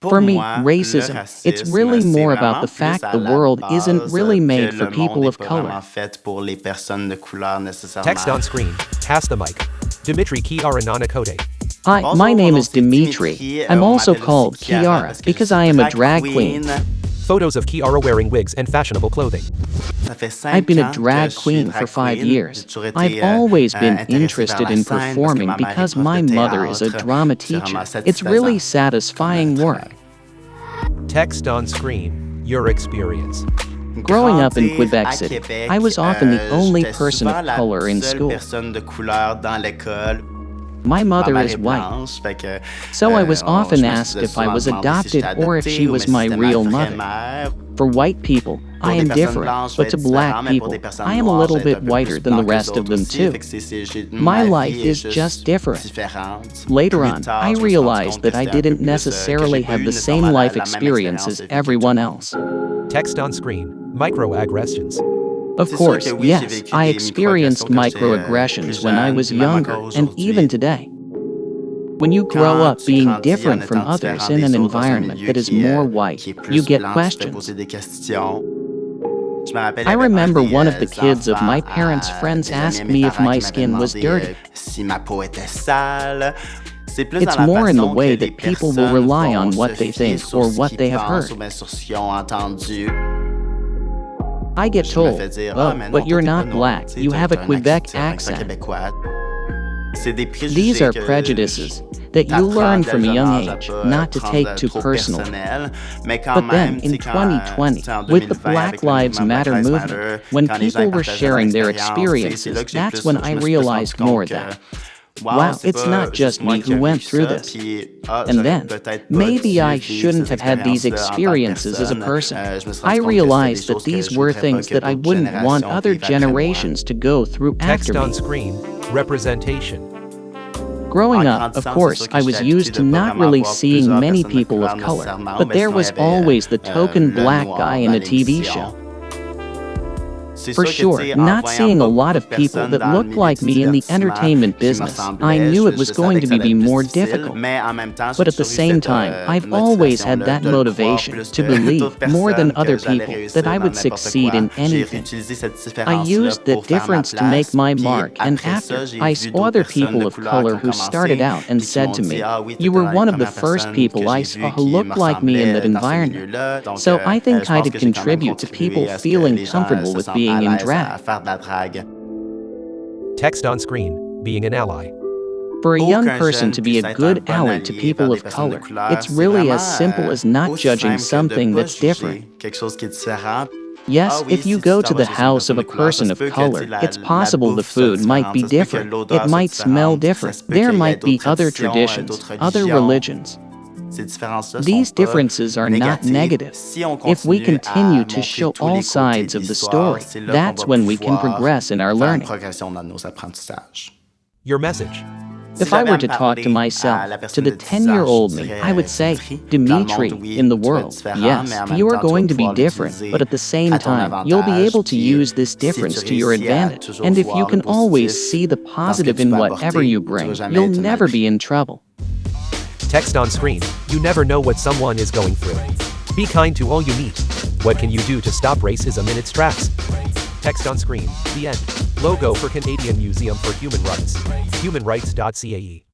For me, racism, it's really more about the fact the world isn't really made for people of color. Text on screen. Pass the mic. Dimitri Nana-Côté. Hi, my name is Dimitri. I'm also called Kiara because I am a drag queen. Photos of Kiara wearing wigs and fashionable clothing. I've been a drag queen for 5 years. I've always been interested in performing because my mother is a drama teacher. It's really satisfying work. Text on screen. Your experience. Growing up in Quebec City, I was often the only person of color in school. My mother is white, so I was often asked if I was adopted or if she was my real mother. For white people, I am different, but to black people, I am a little bit whiter than the rest of them too. My life is just different. Later on, I realized that I didn't necessarily have the same life experience as everyone else. Text on screen. Microaggressions. Of course, yes, I experienced microaggressions when I was younger and even today. When you grow up being different from others in an environment that is more white, you get questions. I remember one of the kids of my parents' friends asked me if my skin was dirty. It's more in the way that people will rely on what they think or what they have heard. I get told, oh, but you're not black, you have a Quebec accent. These are prejudices that you learn from a young age not to take too personally. But then, in 2020, with the Black Lives Matter movement, when people were sharing their experiences, that's when I realized more that, wow, it's not just me who went through this. And then, maybe I shouldn't have had these experiences as a person. I realized that these were things that I wouldn't want other generations to go through after Text on me. screen. Representation. Growing up, of course, I was used to not really seeing many people of color, but there was always the token black guy in a TV show. For sure, not seeing a lot of people that looked like me in the entertainment business, I knew it was going to be more difficult. But at the same time, I've always had that motivation to believe, more than other people, that I would succeed in anything. I used that difference to make my mark, and after, I saw other people of color who started out and said to me, "You were one of the first people I saw who looked like me in that environment." So I think I did contribute to people feeling comfortable with being in drag. Text on screen. Being an ally. For a young person to be a good ally to people of color, it's really as simple as not judging something that's different. Yes, if you go to the house of a person of color, it's possible the food might be different, it might smell different, there might be other traditions, other religions. These differences are not negative. If we continue to show all sides of the story, that's when we can progress in our learning. Your message. If I were to talk to myself, to the 10-year-old me, I would say, Dimitri, in the world, yes, you are going to be different, but at the same time, you'll be able to use this difference to your advantage. And if you can always see the positive in whatever you bring, you'll never be in trouble. Text on screen. You never know what someone is going through. Be kind to all you meet. What can you do to stop racism in its tracks? Text on screen. The end. Logo for Canadian Museum for Human Rights. Humanrights.cae